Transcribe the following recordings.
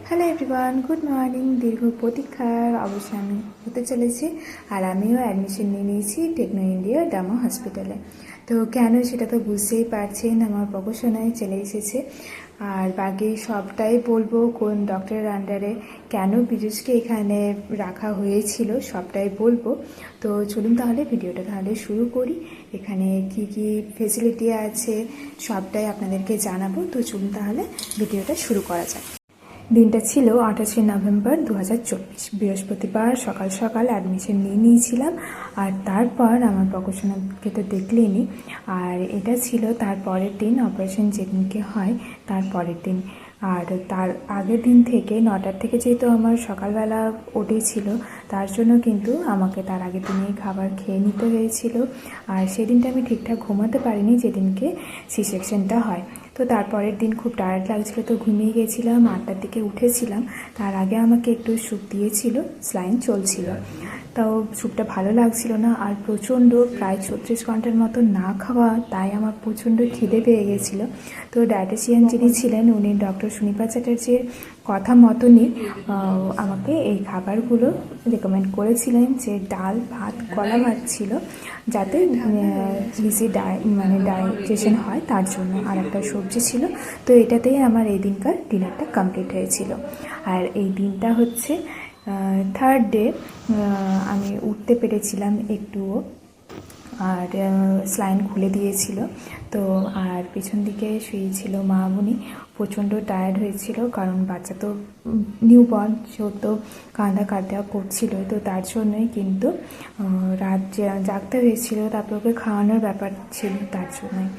Hello everyone, good morning. দীর্ঘ প্রতীক্ষার অবশ্যই আমি হতে চলেছি, আর আমিও অ্যাডমিশন নিয়ে নিয়েছি টেকনো ইন্ডিয়া ডামা হসপিটালে। তো কেন সেটা তো বুঝতেই পারছেন, আমার প্রকাশনায় চলে এসেছে। আর বাকি সবটাই বলবো, কোন ডক্টরের আন্ডারে কেন বিজুসকে এখানে রাখা হয়েছিল সবটাই বলবো। তো চলুন তাহলে ভিডিওটা শুরু করি। এখানে কি কি ফেসিলিটি আছে সবটাই আপনাদেরকে জানাবো। তো চলুন তাহলে ভিডিওটা শুরু করা যাক। দিনটা ছিল 28শে নভেম্বর 2024, বৃহস্পতিবার। সকাল সকাল অ্যাডমিশন নিয়ে নিয়েছিলাম। আর তারপর আমার প্রকাশনাকে তো দেখলেনি, আর এটা ছিল তার পরের দিন, অপারেশন যেদিনকে হয় তার পরের দিন। আর তার আগের দিন থেকে 9টার থেকে যেহেতু আমার সকালবেলা ওঠেছিল, তার জন্য কিন্তু আমাকে তার আগের দিনেই খাবার খেয়ে নিতে হয়েছিল। আর সেদিনটা আমি ঠিকঠাক ঘুমাতে পারিনি, যেদিনকে সি সেকশনটা হয়। তো তারপরের দিন খুব টায়ার্ড লাগছিলো, তো ঘুমিয়ে গেছিলাম। 8টার দিকে উঠেছিলাম। তার আগে আমাকে একটু স্যুপ দিয়েছিল, স্লাইন চলছিল, তাও স্যুপটা ভালো লাগছিল না। আর প্রচণ্ড, প্রায় 36 ঘন্টার মতো না খাওয়া, তাই আমার প্রচণ্ড খিদে পেয়ে গেছিলো। তো ডায়েটিশিয়ান যিনি ছিলেন, উনি ডক্টর সুনিপা চ্যাটার্জির কথা মতনই আমাকে এই খাবারগুলো রেকমেন্ড করেছিলেন, যে ডাল, ভাত, কলা ভাত ছিল, যাতে ইজি ডাইজেশন হয় তার জন্য, আর একটা সবজি ছিল। তো এটাতেই আমার এই দিনকার ডিনারটা কমপ্লিট হয়েছিল। আর এই দিনটা হচ্ছে থার্ড ডে, আমি উঠতে পেরেছিলাম একটুও, আর স্লাইন খুলে দিয়েছিল। তো আর পেছন দিকে শুয়েছিল মামুনি। প্রচণ্ড টায়ার্ড হয়েছিল, কারণ বাচ্চা তো নিউবর্ন, সেও তো কাঁদা করছিল, তো তার জন্যই কিন্তু রাত জাগতে হয়েছিল। তারপর ওকে খাওয়ানোর ব্যাপার ছিল, তার জন্যই।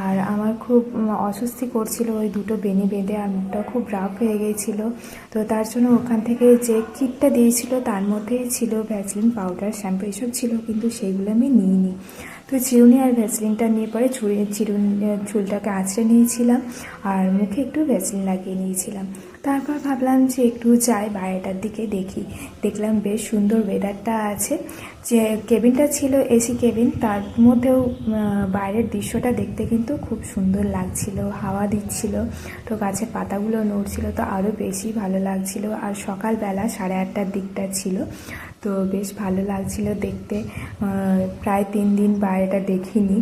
আর আমার খুব অস্বস্তি করছিল ওই দুটো বেনি বেঁধে, আর মুখটা খুব রাফ হয়ে গিয়েছিলো। তো তার জন্য ওখান থেকে যে কিটটা দিয়েছিল তার মধ্যেই ছিল ভ্যাসলিন, পাউডার, শ্যাম্পু, এসব ছিল, কিন্তু সেইগুলো আমি নিইনি। তো চিরুনি আর ভ্যাসলিনটা নিয়ে পরে চুলটাকে আঁচড়ে নিয়েছিলাম, আর মুখে একটু ভ্যাসলিন লাগিয়ে নিয়েছিলাম। তারপর ভাবলাম যে একটু যাই বাইরেটার দিকে দেখি। দেখলাম বেশ সুন্দর ওয়েদারটা আছে। যে কেবিনটা ছিল এসি কেবিন, তার মধ্যেও বাইরের দৃশ্যটা দেখতে কিন্তু খুব সুন্দর লাগছিল, হাওয়া দিচ্ছিল, তো গাছের পাতাগুলো নড়ছিল, তো আরও বেশি ভালো লাগছিল। আর সকালবেলা 8:30টার দিকটা ছিল, তো বেশ ভালো লাগছিল দেখতে। প্রায় 3 দিন বাইরেটা দেখিনি,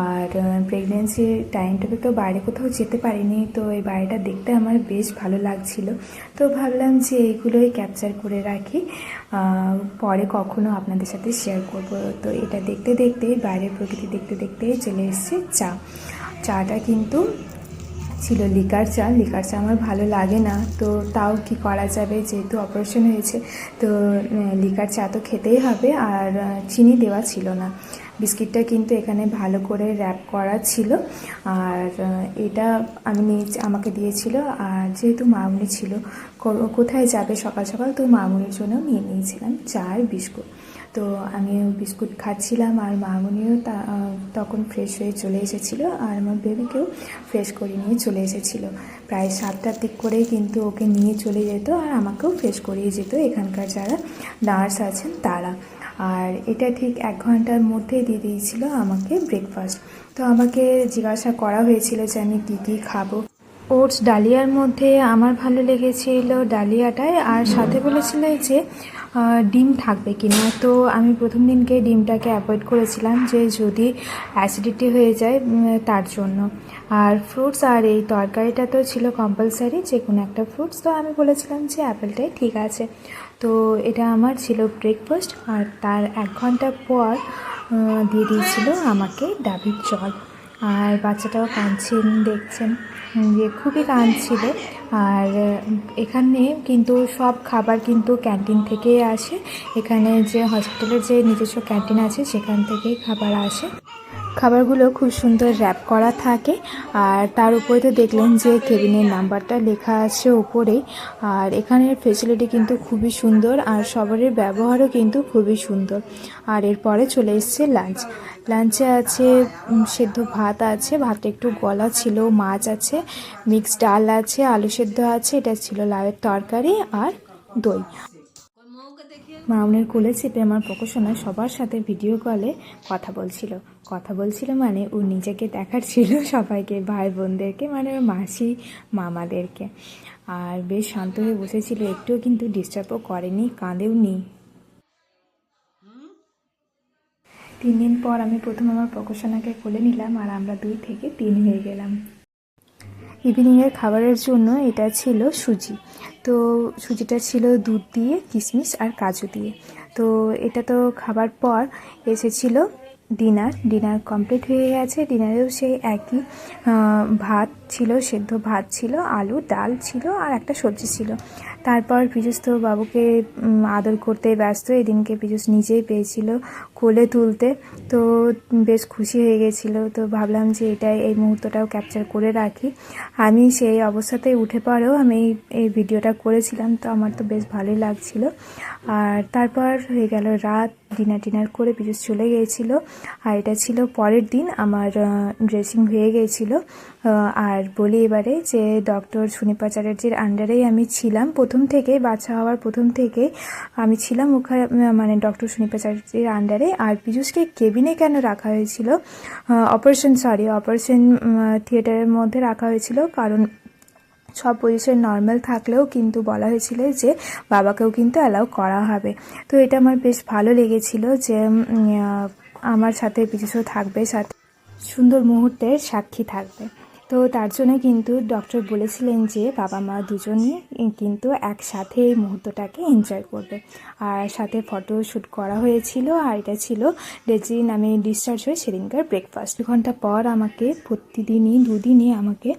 আর প্রেগনেন্সির টাইমটাতে তো বাইরে কোথাও যেতে পারিনি, তো এই বাড়িটা দেখতে আমার বেশ ভালো লাগছিল। তো ভাবলাম যে এইগুলোই ক্যাপচার করে রাখি, পরে কখনো আপনাদের সাথে শেয়ার করব। তো এটা দেখতে দেখতে, বাইরের প্রকৃতি দেখতে দেখতে চলে এসেছে চাটা কিন্তু ছিল লিকার চা। লিকার চা আমার ভালো লাগে না, তো তাও কি করা যাবে, যেহেতু অপারেশন হয়েছে, তো লিকার চা তো খেতেই হবে। আর চিনি দেওয়া ছিল না। বিস্কিটটা কিন্তু এখানে ভালো করে র্যাপ করা ছিল, আর এটা আমাকে দিয়েছিল। আর যেহেতু মামুনি ছিল, কোথায় যাবে সকাল সকাল, তো মামুনির জন্য নিয়ে নিয়েছিলাম চা আর বিস্কুট। তো আমিও বিস্কুট খাচ্ছিলাম, আর মামুনিও তখন ফ্রেশ হয়ে চলে এসেছিলো, আর আমার বেবিকেও ফ্রেশ করে নিয়ে চলে এসেছিলো। প্রায় 7টার দিক করেই কিন্তু ওকে নিয়ে চলে যেত, আর আমাকেও ফ্রেশ করিয়ে যেত এখানকার যারা নার্স আছেন তারা। আর এটা ঠিক 1 ঘন্টার মধ্যেই দিয়ে দিয়েছিল আমাকে ব্রেকফাস্ট। তো আমাকে জিজ্ঞাসা করা হয়েছিল যে আমি কী কী খাবো। ওটস ডালিয়ার মধ্যে আমার ভালো লেগেছিল ডালিয়াটায়, আর সাথে বলেছিল যে ডিম থাকবে কিনা। তো আমি প্রথম দিনকে ডিমটাকে অ্যাভয়েড করেছিলাম, যে যদি অ্যাসিডিটি হয়ে যায় তার জন্য। আর ফ্রুটস, আর এই তরকারিটা তো ছিল কম্পালসারি, যে কোনো একটা ফ্রুটস। তো আমি বলেছিলাম যে অ্যাপেলটাই ঠিক আছে। তো এটা আমার ছিল ব্রেকফাস্ট। আর তার 1 ঘন্টা পর দিয়ে দিয়েছিল আমাকে ডাবের জল। আর বাচ্চাটাও কাঁদছেন, দেখছেন যে খুবই কাঁদছিল। আর এখানে কিন্তু সব খাবার কিন্তু ক্যান্টিন থেকেই আসে। এখানে যে হসপিটালের যে নিজস্ব ক্যান্টিন আছে, সেখান থেকেই খাবার আসে। খাবারগুলো খুব সুন্দর র্যাপ করা থাকে, আর তার উপরে তো দেখলেন যে কেবিনের নাম্বারটা লেখা আছে ওপরেই। আর এখানের ফেসিলিটি কিন্তু খুবই সুন্দর, আর সবারই ব্যবহারও কিন্তু খুবই সুন্দর। আর এরপরে চলে এসছে লাঞ্চে আছে সেদ্ধ ভাত আছে, ভাতটা একটু গলা ছিল, মাছ আছে, মিক্সড ডাল আছে, আলু সেদ্ধ আছে, এটা ছিল লাউয়ের তরকারি, আর দই। মামুনের কোলে চেপে আমার প্রকাশনা সবার সাথে ভিডিও কলে কথা বলছিল মানে ও নিজেকে দেখার ছিল সবাইকে, ভাই বোনদেরকে, মানে ওর মাসি মামাদেরকে। আর বেশ শান্ত হয়ে বসেছিল, একটুও কিন্তু ডিস্টার্বও করেনি, কাঁদেও নি। 3 দিন পর আমি প্রথম আমার প্রকাশনাকে কোলে নিলাম আর আমরা 2 থেকে 3 হয়ে গেলাম। ইভিনিংয়ের খাবারের জন্য এটা ছিল সুজি। তো সুজিটা ছিল দুধ দিয়ে, কিশমিশ আর কাজু দিয়ে। তো এটা তো খাবার পর এসেছিল ডিনার কমপ্লিট হয়ে গেছে। ডিনারেও সেই একই ভাত ছিল, সেদ্ধ ভাত ছিল, আলু ডাল ছিল আর একটা সবজি ছিল। তারপর পীযূষ তো বাবুকে আদর করতে ব্যস্ত, এদিনকে পীযূষ নিজেই পেয়েছিল কোলে তুলতে, তো বেশ খুশি হয়ে গেছিল। তো ভাবলাম যে এই মুহূর্তটাও ক্যাপচার করে রাখি। আমি সেই অবস্থাতেই উঠে পরেও আমি এই ভিডিওটা করেছিলাম, তো আমার তো বেশ ভালোই লাগছিল। আর তারপর হয়ে গেল রাত, ডিনার করে পীযূষ চলে গিয়েছিল। আর এটা ছিল পরের দিন, আমার ড্রেসিং হয়ে গিয়েছিল। আর বলি এবারে যে ডক্টর সুনিপা চ্যাটার্জির আন্ডারেই আমি ছিলাম প্রথম থেকেই, বাচ্চা হওয়ার প্রথম থেকেই আমি ছিলাম ওখানে, মানে ডক্টর সুনিপা চ্যাটার্জির আন্ডারে। আর পীযূষকে কেবিনে কেন রাখা হয়েছিল, অপারেশন থিয়েটারের মধ্যে রাখা হয়েছিল, কারণ সব পজিশন নর্মাল থাকলেও কিন্তু বলা হয়েছিল যে বাবাকেও কিন্তু অ্যালাউ করা হবে। তো এটা আমার বেশ ভালো লেগেছিল যে আমার সাথে পীযূষও থাকবে, সাথে সুন্দর মুহূর্তের সাক্ষী থাকবে। তো তার জন্য কিন্তু ডক্টর বলেছিলেন যে বাবা মা দুজনই কিন্তু একসাথে এই মুহূর্তটাকে এনজয় করবে। আর সাথে ফটো শ্যুট করা হয়েছিল। আর এটা ছিল যেদিন আমি ডিসচার্জ হয়ে সেদিনকার ব্রেকফাস্ট। 2 ঘন্টা পর আমাকে প্রতিদিনই 2 দিনই আমাকে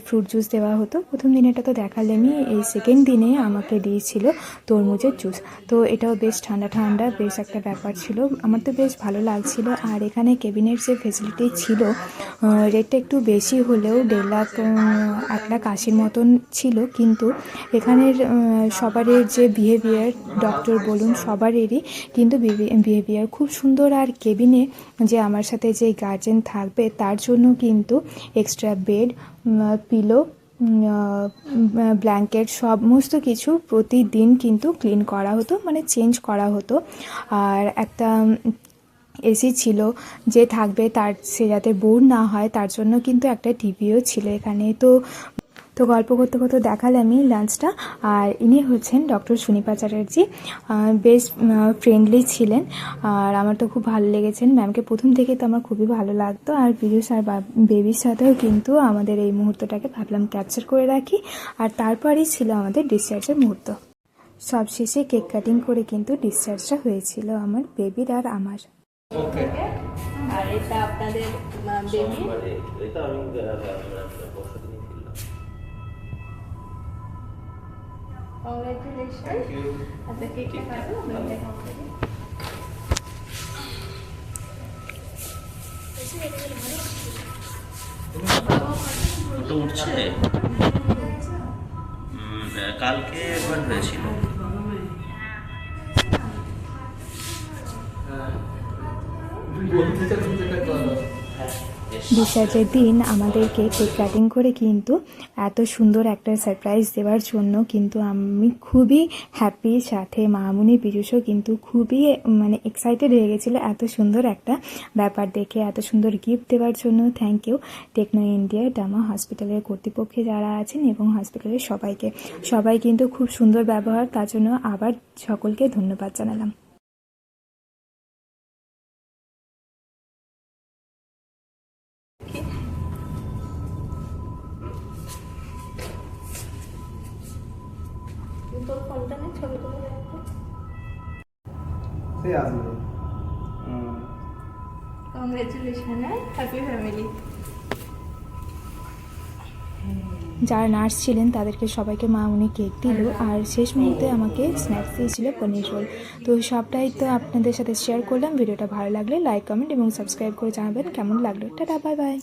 ফ্রুট জুস দেওয়া হতো। প্রথম দিন এটা তো দেখালেনি, এই সেকেন্ড দিনে আমাকে দিয়েছিল তরমুজের জুস। তো এটাও বেশ ঠান্ডা বেশ একটা ব্যাপার ছিল, আমার তো বেশ ভালো লাগছিল। আর এখানে কেবিনের যে ফেসিলিটি ছিল, রেটটা একটু বেশি হলেও 1.5 লাখ 1 লাখ 80 মতন ছিল, কিন্তু এখানের সবারই যে বিহেভিয়ার, ডক্টর বলুন সবারই কিন্তু বিহেভিয়ার খুব সুন্দর। আর কেবিনে যে আমার সাথে যে গার্জেন থাকবে তার জন্য কিন্তু এক্সট্রা বেড, পিলো, ব্ল্যাঙ্কেট সমস্ত কিছু প্রতিদিন কিন্তু ক্লিন করা হতো, মানে চেঞ্জ করা হতো। আর একটা এসি ছিল, যে থাকবে সে যাতে বোর না হয় তার জন্য কিন্তু একটা টিভিও ছিল এখানে। তো গল্প করতে দেখালামই লাঞ্চটা। আর ইনি হচ্ছেন ডক্টর সুনিপা চ্যাটার্জি, বেশ ফ্রেন্ডলি ছিলেন। আর আমার তো খুব ভালো লেগেছেন ম্যামকে, প্রথম থেকে তো আমার খুবই ভালো লাগতো। আর পীযূষ আর বেবির সাথেও কিন্তু আমাদের এই মুহূর্তটাকে ভাবলাম ক্যাপচার করে রাখি। আর তারপরেই ছিল আমাদের ডিসচার্জের মুহূর্ত। সবশেষে কেক কাটিং করে কিন্তু ডিসচার্জটা হয়েছিল আমার বেবির আর আমার। আর এটা আপনাদের বেবি। এটা আমি পরশুদিনই কিনলাম। কংগ্রেচুলেশন। আচ্ছা কেকটা কাটো, আমি দেখাবো। ফটো উঠছে। কালকে একবার হয়েছিল। ডিসচার্জের দিন আমাদেরকে কেক কাটিং করে কিন্তু এত সুন্দর একটা সারপ্রাইজ দেওয়ার জন্য কিন্তু আমি খুবই হ্যাপি, সাথে মামুনি পীযূষও কিন্তু খুবই মানে এক্সাইটেড হয়ে গেছিলো এত সুন্দর একটা ব্যাপার দেখে। এত সুন্দর গিফট দেওয়ার জন্য থ্যাংক ইউ টেকনো ইন্ডিয়া ডামা হসপিটালের কর্তৃপক্ষে যারা আছেন এবং হসপিটালের সবাই কিন্তু খুব সুন্দর ব্যবহার, তার জন্য আবার সকলকে ধন্যবাদ জানালাম। তোর ফোনটা না ছবি তুলে রাখো। সে আসবে। Congratulation, happy family. যারা নার্স ছিলেন তাদেরকে সবাইকে মা উনি কেক দিল। আর শেষ মুহূর্তে আমাকে স্ন্যাক্স দিয়েছিল পনির রোল। তো সবটাই তো আপনাদের সাথে শেয়ার করলাম। ভিডিওটা ভালো লাগলে লাইক, কমেন্ট এবং সাবস্ক্রাইব করে জানাবেন কেমন লাগলো। Tata, bye bye.